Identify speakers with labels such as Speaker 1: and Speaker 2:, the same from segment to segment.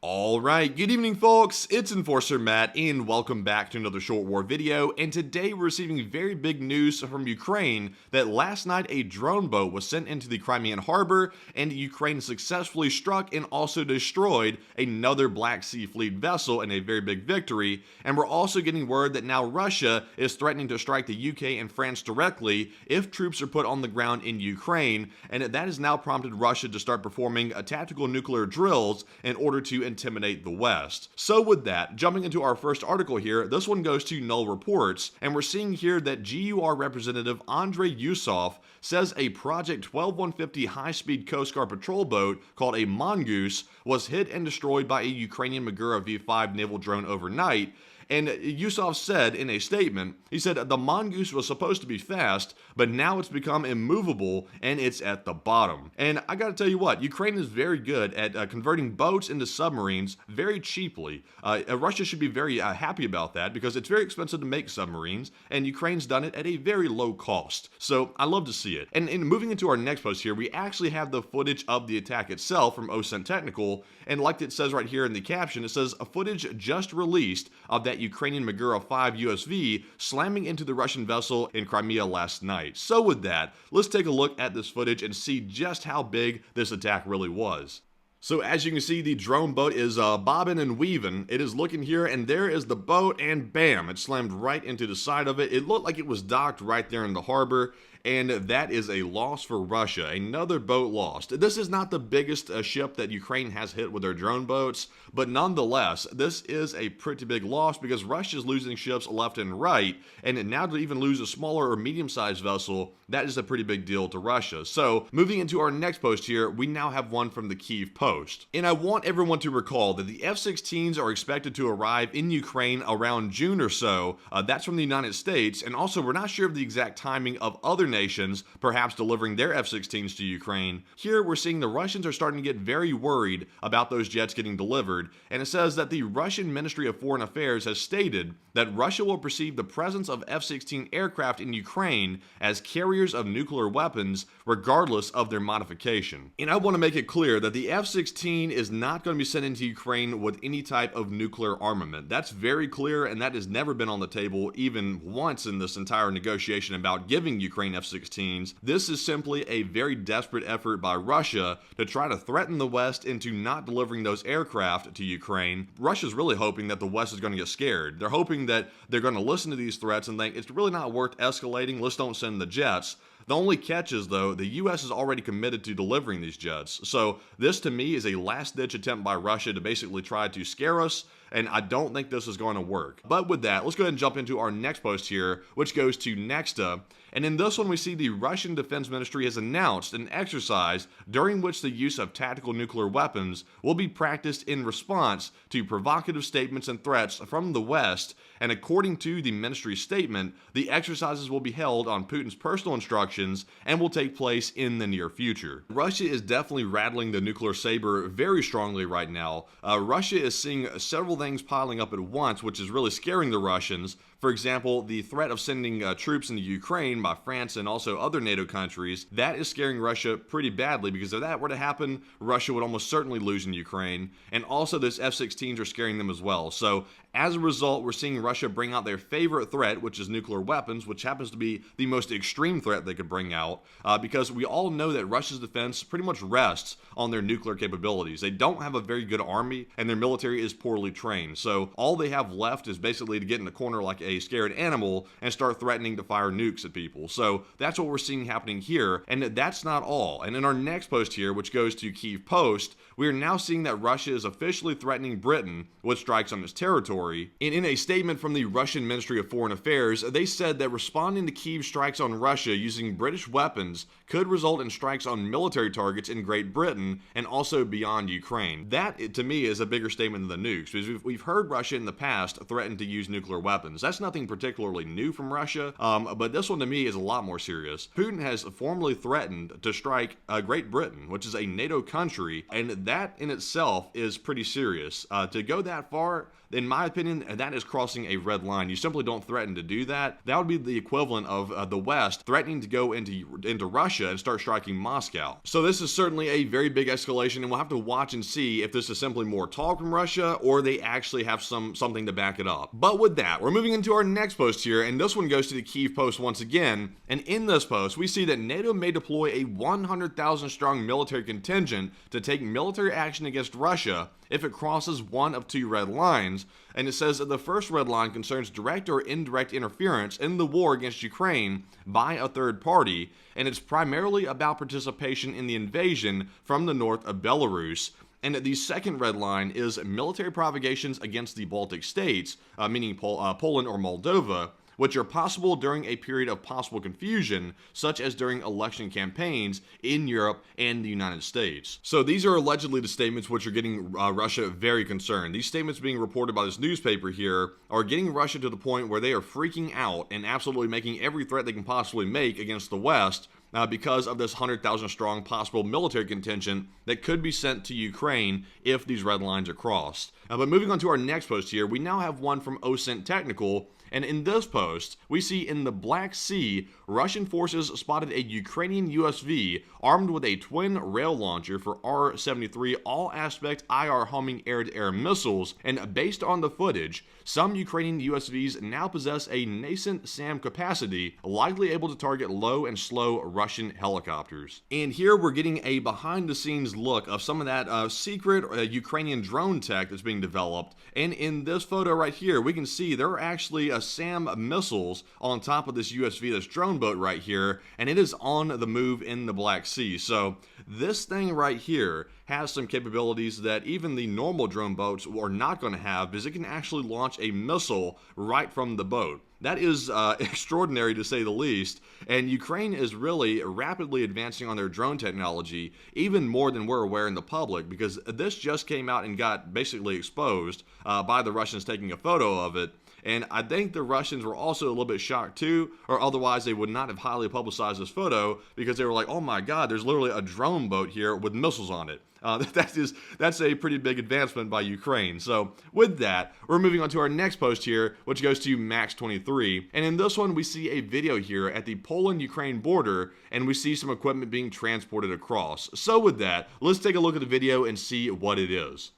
Speaker 1: Alright, good evening folks, it's Enforcer Matt and welcome back to another short war video, and today we're receiving very big news from Ukraine that last night a drone boat was sent into the Crimean harbor and Ukraine successfully struck and also destroyed another Black Sea Fleet vessel in a very big victory, and we're also getting word that now Russia is threatening to strike the UK and France directly if troops are put on the ground in Ukraine, and that has now prompted Russia to start performing tactical nuclear drills in order to intimidate the West. So with that, jumping into our first article here, this one goes to Null Reports, and we're seeing here that GUR representative Andrei Yusov says a Project 12150 high-speed Coast Guard patrol boat called a Mongoose was hit and destroyed by a Ukrainian Magura V5 naval drone overnight. And Yusov said in a statement, he said, the Mongoose was supposed to be fast, but now it's become immovable and it's at the bottom. And I gotta tell you what, Ukraine is very good at converting boats into submarines very cheaply. Russia should be very happy about that because it's very expensive to make submarines, and Ukraine's done it at a very low cost. So I love to see it. And moving into our next post here, we actually have the footage of the attack itself from OSCENT Technical, and like it says right here in the caption, it says, a footage just released of that Ukrainian Magura 5 USV slamming into the Russian vessel in Crimea last night. So with that, let's take a look at this footage and see just how big this attack really was. So as you can see, the drone boat is bobbing and weaving. It is looking here, and there is the boat, and bam, it slammed right into the side of it. It looked like it was docked right there in the harbor, and that is a loss for Russia. Another boat lost. This is not the biggest ship that Ukraine has hit with their drone boats, but nonetheless, this is a pretty big loss because Russia is losing ships left and right, and now to even lose a smaller or medium-sized vessel, that is a pretty big deal to Russia. So moving into our next post here, we now have one from the Kyiv Post. And I want everyone to recall that the F-16s are expected to arrive in Ukraine around June or so. That's from the United States, and also we're not sure of the exact timing of other nations perhaps delivering their F-16s to Ukraine. Here we're seeing the Russians are starting to get very worried about those jets getting delivered, and it says that the Russian Ministry of Foreign Affairs has stated that Russia will perceive the presence of F-16 aircraft in Ukraine as carriers of nuclear weapons regardless of their modification. And I want to make it clear that the F-16 is not going to be sent into Ukraine with any type of nuclear armament. That's very clear, and that has never been on the table even once in this entire negotiation about giving Ukraine F-16s. This is simply a very desperate effort by Russia to try to threaten the West into not delivering those aircraft to Ukraine. Russia's really hoping that the West is going to get scared. They're hoping that they're going to listen to these threats and think it's really not worth escalating, let's don't send the jets. The only catch is, though, the U.S. is already committed to delivering these jets. So this, to me, is a last-ditch attempt by Russia to basically try to scare us, and I don't think this is going to work. But with that, let's go ahead and jump into our next post here, which goes to Nexta. And in this one, we see the Russian Defense Ministry has announced an exercise during which the use of tactical nuclear weapons will be practiced in response to provocative statements and threats from the West. And according to the ministry's statement, the exercises will be held on Putin's personal instructions and will take place in the near future. Russia is definitely rattling the nuclear saber very strongly right now. Russia is seeing several things piling up at once, which is really scaring the Russians. For example, the threat of sending troops into Ukraine by France and also other NATO countries, that is scaring Russia pretty badly, because if that were to happen, Russia would almost certainly lose in Ukraine. And also those F-16s are scaring them as well. So as a result, we're seeing Russia bring out their favorite threat, which is nuclear weapons, which happens to be the most extreme threat they could bring out, because we all know that Russia's defense pretty much rests on their nuclear capabilities. They don't have a very good army, and their military is poorly trained. So all they have left is basically to get in the corner like a scared animal and start threatening to fire nukes at people. So that's what we're seeing happening here, and that's not all. And in our next post here, which goes to Kyiv Post, we are now seeing that Russia is officially threatening Britain with strikes on its territory. And in a statement from the Russian Ministry of Foreign Affairs, they said that responding to Kyiv strikes on Russia using British weapons could result in strikes on military targets in Great Britain and also beyond Ukraine. That, to me, is a bigger statement than the nukes, because we've heard Russia in the past threaten to use nuclear weapons. That's nothing particularly new from Russia, but this one to me is a lot more serious. Putin has formally threatened to strike Great Britain, which is a NATO country, and that in itself is pretty serious. To go that far, in my opinion, that is crossing a red line. You simply don't threaten to do that. That would be the equivalent of the West threatening to go into Russia and start striking Moscow. So this is certainly a very big escalation, and we'll have to watch and see if this is simply more talk from Russia or they actually have something to back it up. But with that, we're moving into our next post here, and this one goes to the Kyiv Post once again. And in this post, we see that NATO may deploy a 100,000 strong military contingent to take military action against Russia if it crosses one of two red lines. And it says that the first red line concerns direct or indirect interference in the war against Ukraine by a third party, and it's primarily about participation in the invasion from the north of Belarus. And the second red line is military provocations against the Baltic states, meaning Poland or Moldova, which are possible during a period of possible confusion, such as during election campaigns in Europe and the United States. So these are allegedly the statements which are getting Russia very concerned. These statements being reported by this newspaper here are getting Russia to the point where they are freaking out and absolutely making every threat they can possibly make against the West, because of this 100,000 strong possible military contingent that could be sent to Ukraine if these red lines are crossed. But moving on to our next post here, we now have one from OSINT Technical. And in this post, we see in the Black Sea, Russian forces spotted a Ukrainian USV armed with a twin rail launcher for R-73 all-aspect IR homing air-to-air missiles. And based on the footage, some Ukrainian USVs now possess a nascent SAM capacity, likely able to target low and slow Russian helicopters. And here we're getting a behind-the-scenes look of some of that secret Ukrainian drone tech that's being developed. And in this photo right here, we can see there are actually SAM missiles on top of this USV, this drone boat right here, and it is on the move in the Black Sea. So this thing right here has some capabilities that even the normal drone boats are not going to have, because it can actually launch a missile right from the boat. That is extraordinary to say the least, and Ukraine is really rapidly advancing on their drone technology, even more than we're aware in the public, because this just came out and got basically exposed by the Russians taking a photo of it. And I think the Russians were also a little bit shocked too, or otherwise they would not have highly publicized this photo, because they were like, oh my god, there's literally a drone boat here with missiles on it. That's a pretty big advancement by Ukraine. So with that, we're moving on to our next post here, which goes to Max23. And in this one, we see a video here at the Poland-Ukraine border, and we see some equipment being transported across. So with that, let's take a look at the video and see what it is.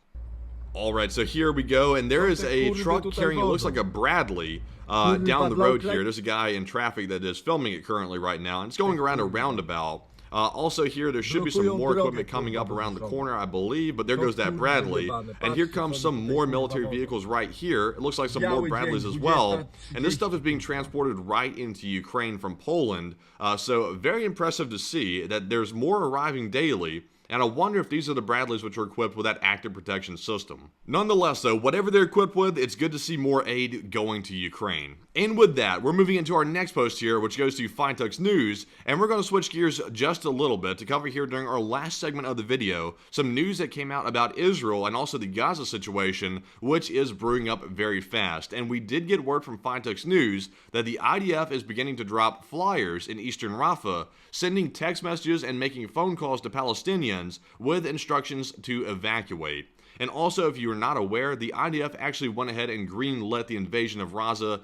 Speaker 1: Alright, so here we go, and there is a truck carrying, it looks like a Bradley, down the road here. There's a guy in traffic that is filming it currently right now, and it's going around a roundabout. Also here, there should be some more equipment coming up around the corner, I believe, but there goes that Bradley. And here comes some more military vehicles right here. It looks like some more Bradleys as well. And this stuff is being transported right into Ukraine from Poland. So very impressive to see that there's more arriving daily. And I wonder if these are the Bradleys which are equipped with that active protection system. Nonetheless though, whatever they're equipped with, it's good to see more aid going to Ukraine. And with that, we're moving into our next post here, which goes to Fintech's News, and we're going to switch gears just a little bit to cover here during our last segment of the video some news that came out about Israel and also the Gaza situation, which is brewing up very fast. And we did get word from Fintech's News that the IDF is beginning to drop flyers in eastern Rafa, sending text messages and making phone calls to Palestinians with instructions to evacuate. And also, if you are not aware, the IDF actually went ahead and greenlit the invasion of Rafa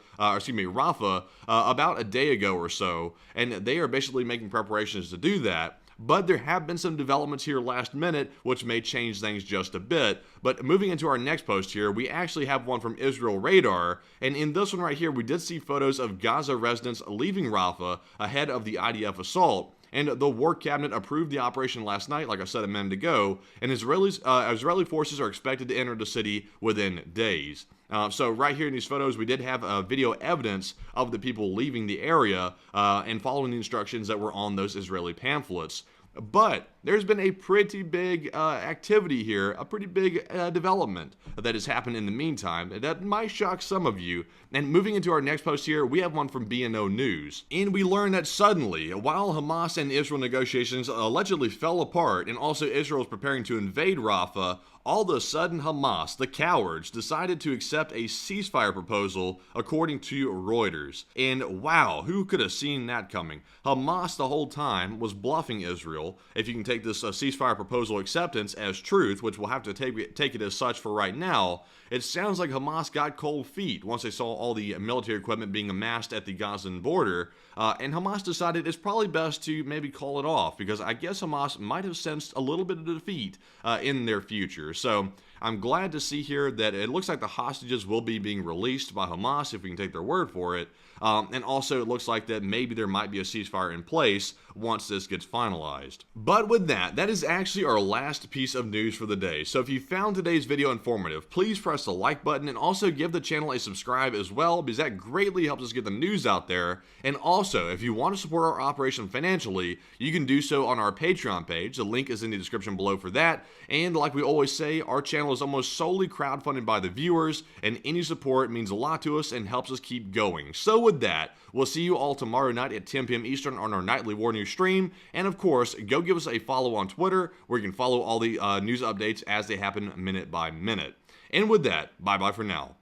Speaker 1: about a day ago or so, and they are basically making preparations to do that. But there have been some developments here last minute, which may change things just a bit. But moving into our next post here, we actually have one from Israel Radar. And in this one right here, we did see photos of Gaza residents leaving Rafa ahead of the IDF assault. And the War Cabinet approved the operation last night, like I said a minute ago, and Israeli forces are expected to enter the city within days. So right here in these photos, we did have video evidence of the people leaving the area and following the instructions that were on those Israeli pamphlets. But there's been a pretty big activity here, a pretty big development that has happened in the meantime that might shock some of you. And moving into our next post here, we have one from B&O News. And we learn that suddenly, while Hamas and Israel negotiations allegedly fell apart and also Israel is preparing to invade Rafah, all of a sudden Hamas, the cowards, decided to accept a ceasefire proposal according to Reuters. And wow, who could have seen that coming? Hamas the whole time was bluffing Israel. If you can take this ceasefire proposal acceptance as truth, which we'll have to take it as such for right now, it sounds like Hamas got cold feet once they saw all the military equipment being amassed at the Gazan border, and Hamas decided it's probably best to maybe call it off, because I guess Hamas might have sensed a little bit of defeat in their future. So I'm glad to see here that it looks like the hostages will be being released by Hamas, if we can take their word for it. And also it looks like that maybe there might be a ceasefire in place once this gets finalized. But with that, that is actually our last piece of news for the day. So if you found today's video informative, please press the like button and also give the channel a subscribe as well, because that greatly helps us get the news out there. And also, if you want to support our operation financially, you can do so on our Patreon page. The link is in the description below for that. And like we always say, our channel is almost solely crowdfunded by the viewers, and any support means a lot to us and helps us keep going. So with that, we'll see you all tomorrow night at 10 p.m. Eastern on our nightly war news stream. And of course, go give us a follow on Twitter, where you can follow all the news updates as they happen minute by minute. And with that, bye-bye for now.